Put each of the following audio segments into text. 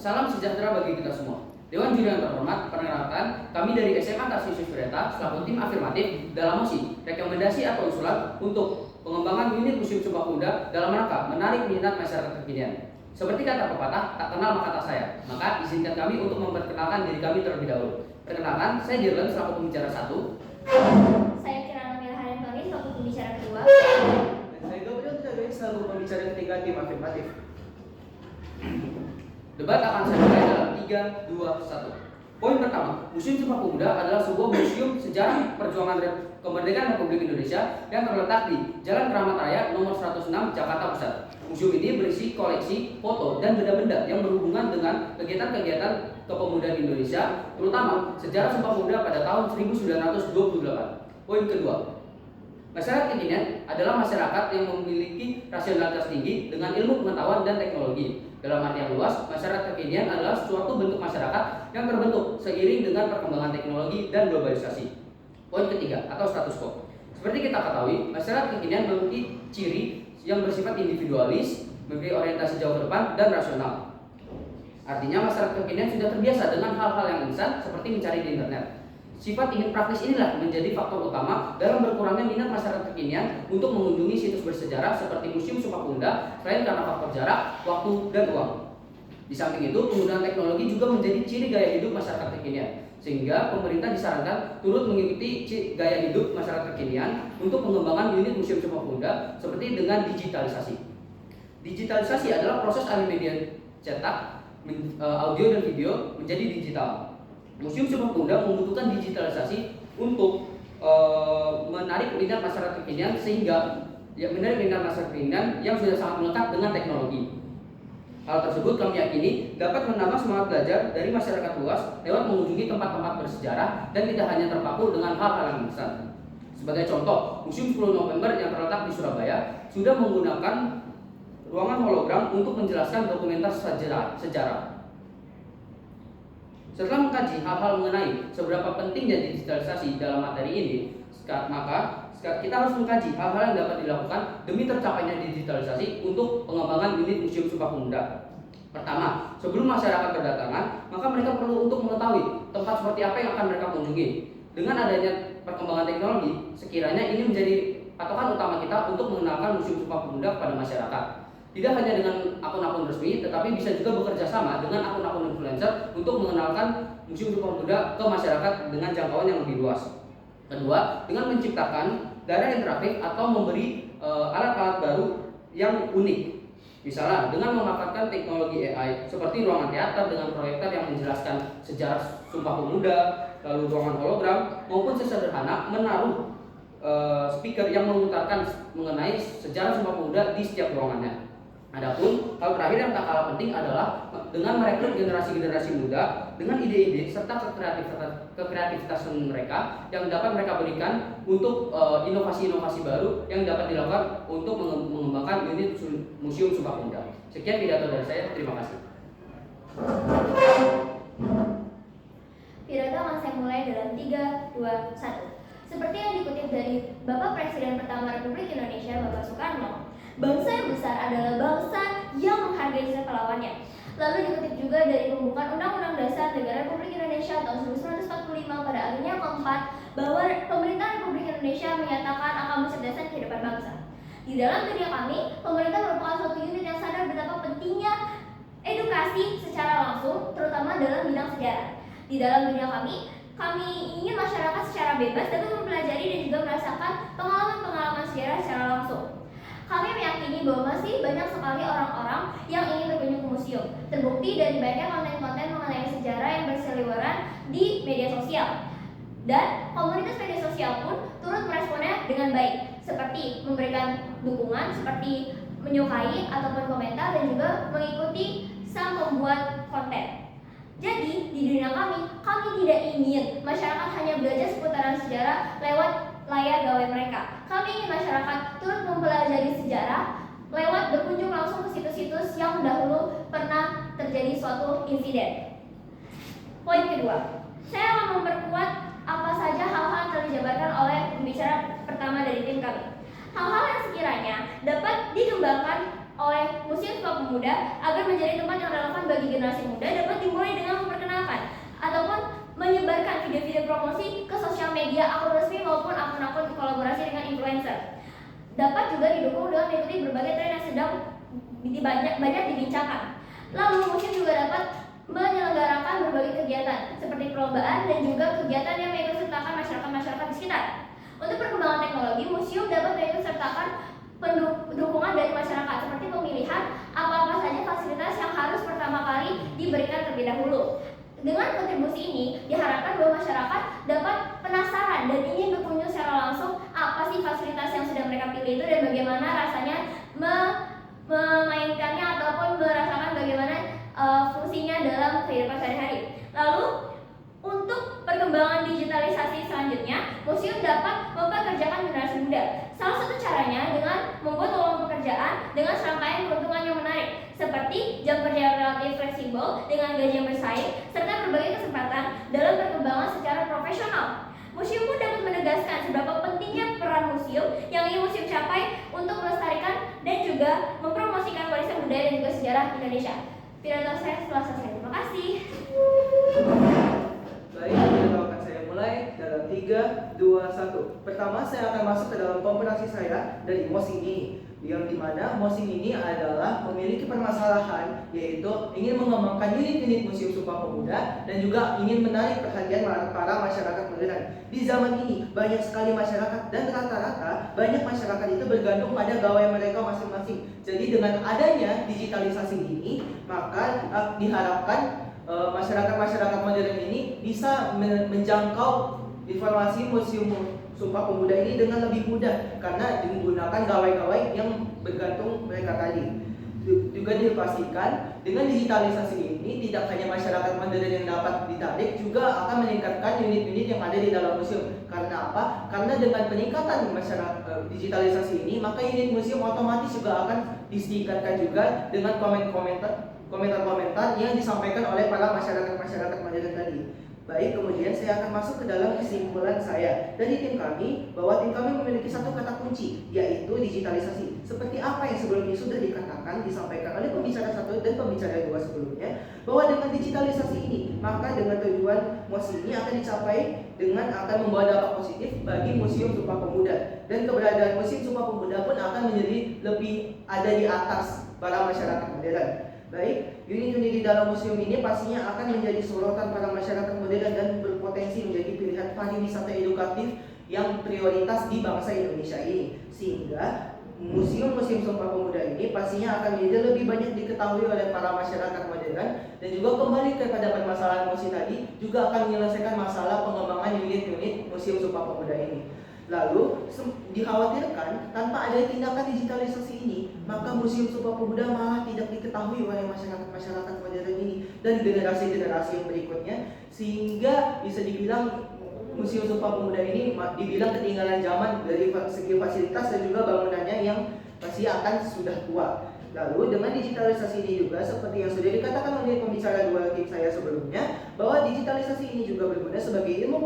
salam sejahtera bagi kita semua. Dewan Juri yang terhormat, perkenalkan kami dari SMA Tarsius Sureta selaku tim afirmatif dalam mosi rekomendasi atau usulan untuk pengembangan unit Museum Sumpah Pemuda dalam rangka menarik minat masyarakat kekinian. Seperti kata pepatah, tak kenal maka tak sayang. Maka izinkan kami untuk memperkenalkan diri kami terlebih dahulu. Perkenalkan, saya Dirlen selaku pembicara 1. Saya Kirana Mirharin Toni selaku pembicara 2. Dan saya Gabriel Tadei selaku pembicara ketiga tim afirmatif. Debat akan saya mulai dalam 3, 2, 1. Poin pertama, Museum Sumpah Pemuda adalah sebuah museum sejarah perjuangan kemerdekaan Republik Indonesia yang terletak di Jalan Keramat Raya nomor 106 Jakarta Pusat. Museum ini berisi koleksi foto dan benda-benda yang berhubungan dengan kegiatan-kegiatan kepemudaan Indonesia, terutama sejarah Sumpah Pemuda pada tahun 1928. Poin kedua, masyarakat kekinian adalah masyarakat yang memiliki rasionalitas tinggi dengan ilmu pengetahuan dan teknologi. Dalam artian luas, masyarakat kekinian adalah suatu bentuk masyarakat yang terbentuk seiring dengan perkembangan teknologi dan globalisasi. Poin ketiga, atau status quo. Seperti kita ketahui, masyarakat kekinian memiliki ciri yang bersifat individualis, memiliki orientasi jauh ke depan, dan rasional. Artinya masyarakat kekinian sudah terbiasa dengan hal-hal yang instan seperti mencari di internet. Sifat ingin praktis inilah menjadi faktor utama dalam berkurangnya minat masyarakat kekinian untuk mengunjungi situs bersejarah seperti Museum Sumpah Pemuda selain karena faktor jarak, waktu, dan uang. Di samping itu, penggunaan teknologi juga menjadi ciri gaya hidup masyarakat kekinian, sehingga pemerintah disarankan turut mengikuti gaya hidup masyarakat kekinian untuk pengembangan unit Museum Sumpah Pemuda seperti dengan digitalisasi. Digitalisasi adalah proses alih media cetak, audio dan video menjadi digital. Museum Sumpah Pemuda membutuhkan digitalisasi untuk menarik minat masyarakat kekinian sehingga menarik minat masyarakat kekinian yang sudah sangat melekat dengan teknologi. Hal tersebut kami yakini dapat menambah semangat belajar dari masyarakat luas lewat mengunjungi tempat-tempat bersejarah dan tidak hanya terpaku dengan hal-hal yang besar. Sebagai contoh, Museum 10 November yang terletak di Surabaya sudah menggunakan ruangan hologram untuk menjelaskan dokumenter sejarah. Setelah mengkaji hal-hal mengenai seberapa pentingnya digitalisasi dalam materi ini, maka kita harus mengkaji hal-hal yang dapat dilakukan demi tercapainya digitalisasi untuk pengembangan unit Museum Sumpah Pemuda. Pertama, sebelum masyarakat berdatangan, maka mereka perlu untuk mengetahui tempat seperti apa yang akan mereka kunjungi. Dengan adanya perkembangan teknologi, sekiranya ini menjadi patokan utama kita untuk mengenalkan Museum Sumpah Pemuda kepada masyarakat. Tidak hanya dengan akun-akun resmi, tetapi bisa juga bekerja sama dengan akun-akun influencer untuk mengenalkan Museum Sumpah Pemuda ke masyarakat dengan jangkauan yang lebih luas. Kedua, dengan menciptakan daerah interaktif atau memberi alat-alat baru yang unik. Misalnya, dengan memanfaatkan teknologi AI seperti ruangan teater dengan proyektor yang menjelaskan sejarah Sumpah Pemuda, lalu ruangan hologram, maupun sesederhana menaruh speaker yang memutarkan mengenai sejarah Sumpah Pemuda di setiap ruangannya. Adapun hal terakhir yang tak kalah penting adalah dengan merekrut generasi-generasi muda dengan ide-ide serta kekreativitasan mereka yang dapat mereka berikan untuk inovasi-inovasi baru yang dapat dilakukan untuk mengembangkan unit Museum Sumpah Pemuda. Sekian pidato dari saya, terima kasih. Pidato akan saya mulai dalam 3, 2, 1. Seperti yang dikutip dari Bapak Presiden pertama Republik Indonesia, Bapak Soekarno, bangsa yang besar adalah bangsa yang menghargai setiap lawannya. Lalu dikutip juga dari pembukaan Undang-Undang Dasar Negara Republik Indonesia tahun 1945 pada alinea keempat bahwa pemerintah Republik Indonesia menyatakan akan mencerdaskan kehidupan bangsa. Di dalam dunia kami, pemerintah merupakan suatu unit yang sadar betapa pentingnya edukasi secara langsung, terutama dalam bidang sejarah. Di dalam dunia kami ingin masyarakat secara bebas dapat mempelajari dan juga merasakan pengalaman-pengalaman sejarah secara langsung. Kami meyakini bahwa masih banyak sekali orang-orang yang ingin berkunjung ke museum. Terbukti dari banyaknya konten-konten mengenai sejarah yang berseliweran di media sosial. Dan komunitas media sosial pun turut meresponnya dengan baik, seperti memberikan dukungan, seperti menyukai ataupun komentar, dan juga mengikuti sang pembuat konten. Jadi, di dunia kami tidak ingin masyarakat hanya belajar seputaran sejarah lewat layar gawai mereka. Kami ingin masyarakat turut mempelajari sejarah lewat berkunjung langsung ke situs-situs yang dahulu pernah terjadi suatu insiden. Poin kedua, saya akan memperkuat apa saja hal-hal yang telah dijabarkan oleh pembicara pertama dari tim kami. Hal-hal yang sekiranya dapat dikembangkan oleh Museum Sumpah Pemuda agar menjadi tempat yang relevan bagi generasi muda dapat dimulai dengan memperkenalkan ataupun menyebarkan video-video promosi ke sosial media akun resmi maupun akun-akun kolaborasi dengan influencer. Dapat juga didukung dengan mengikuti berbagai tren yang sedang banyak dibincangkan. Lalu museum juga dapat menyelenggarakan berbagai kegiatan seperti perlombaan dan juga kegiatan yang mengikutsertakan masyarakat di sekitar. Untuk perkembangan teknologi, museum dapat mengikutsertakan dukungan dari masyarakat seperti pemilihan apa-apa saja fasilitas yang harus pertama kali diberikan terlebih dahulu. Dengan kontribusi ini, diharapkan bahwa masyarakat dapat penasaran dan ingin berkunjung secara langsung apa sih fasilitas yang sudah mereka pilih itu dan bagaimana rasanya memainkannya ataupun merasakan bagaimana fungsinya dalam kehidupan sehari-hari. Lalu, untuk perkembangan digitalisasi selanjutnya, museum dapat mempekerjakan generasi muda. Salah satu caranya dengan membuat lowongan pekerjaan dengan serangkaian keuntungan yang menarik, seperti jam kerja yang relatif fleksibel dengan gaji yang bersaing, serta berbagai kesempatan dalam perkembangan secara profesional. Museum pun dapat menegaskan seberapa pentingnya peran museum yang ingin museum capai untuk melestarikan dan juga mempromosikan warisan budaya dan juga sejarah Indonesia. Pidato saya setelah selesai. Terima kasih. Baik, pidato akan saya mulai dalam 3, 2, 1. Pertama, saya akan masuk ke dalam komparasi saya dari Mosing ini, yang dimana Mosing ini adalah memiliki permasalahan, yaitu ingin mengembangkan unit-unit Museum Sumpah Pemuda dan juga ingin menarik perhatian para masyarakat modern. Di zaman ini banyak sekali masyarakat dan rata-rata banyak masyarakat itu bergantung pada gawai mereka masing-masing. Jadi dengan adanya digitalisasi ini, maka diharapkan masyarakat-masyarakat modern ini bisa menjangkau informasi Museum Sumpah Pemuda ini dengan lebih mudah karena menggunakan gawai-gawai yang bergantung mereka tadi. Juga dipastikan dengan digitalisasi ini tidak hanya masyarakat modern yang dapat ditarik, juga akan meningkatkan unit-unit yang ada di dalam museum. Karena apa? Karena dengan peningkatan masyarakat digitalisasi ini, maka unit museum otomatis juga akan ditingkatkan juga dengan komentar-komentar yang disampaikan oleh para masyarakat modern tadi. Baik, kemudian saya akan masuk ke dalam kesimpulan saya dari tim kami, bahwa tim kami memiliki satu kata kunci, yaitu digitalisasi. Seperti apa yang sebelumnya sudah disampaikan oleh pembicara 1 dan pembicara 2 sebelumnya, bahwa dengan digitalisasi ini, maka dengan tujuan MOS ini akan dicapai dengan akan membawa dampak positif bagi Museum Sumpah Pemuda, dan keberadaan Museum Sumpah Pemuda pun akan menjadi lebih ada di atas para masyarakat modern. Baik, unit-unit di dalam museum ini pastinya akan menjadi sorotan para masyarakat modern dan berpotensi menjadi pilihan pariwisata edukatif yang prioritas di bangsa Indonesia ini. Sehingga museum-museum Sumpah Pemuda ini pastinya akan menjadi lebih banyak diketahui oleh para masyarakat modern, dan juga kembali kepada permasalahan Mosi tadi, juga akan menyelesaikan masalah pengembangan unit-unit Museum Sumpah Pemuda ini. Lalu dikhawatirkan tanpa ada tindakan digitalisasi ini, maka Museum Sumpah Pemuda malah tidak diketahui oleh masyarakat modern ini dan generasi-generasi yang berikutnya, sehingga bisa dibilang Museum Sumpah Pemuda ini dibilang ketinggalan zaman dari segi fasilitas dan juga bangunannya yang masih akan sudah tua. Lalu dengan digitalisasi ini juga seperti yang sudah dikatakan oleh pembicara 2 tim saya sebelumnya, bahwa digitalisasi ini juga berguna sebagai ilmu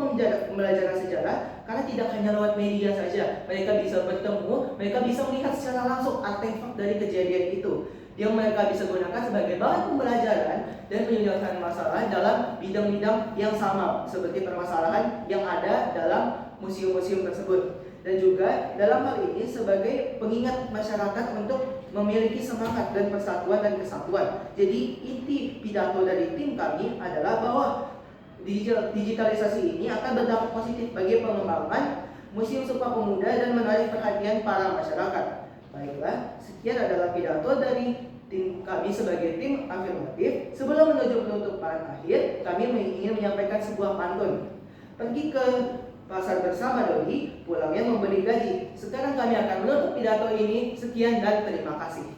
pembelajaran sejarah, karena tidak hanya lewat media saja, mereka bisa bertemu, mereka bisa melihat secara langsung artefak dari kejadian itu, yang mereka bisa gunakan sebagai bahan pembelajaran dan penyelesaian masalah dalam bidang-bidang yang sama seperti permasalahan yang ada dalam museum-museum tersebut. Dan juga dalam hal ini sebagai pengingat masyarakat untuk memiliki semangat dan persatuan dan kesatuan. Jadi inti pidato dari tim kami adalah bahwa digitalisasi ini akan berdampak positif bagi pengembangan Museum Sumpah Pemuda dan menarik perhatian para masyarakat. Baiklah, sekian adalah pidato dari tim kami sebagai tim afirmatif. Sebelum menuju penutupan akhir, kami ingin menyampaikan sebuah pantun. Pergi ke pasar bersama Dodi, pulangnya membeli gaji. Sekarang kami akan menutup pidato ini. Sekian dan terima kasih.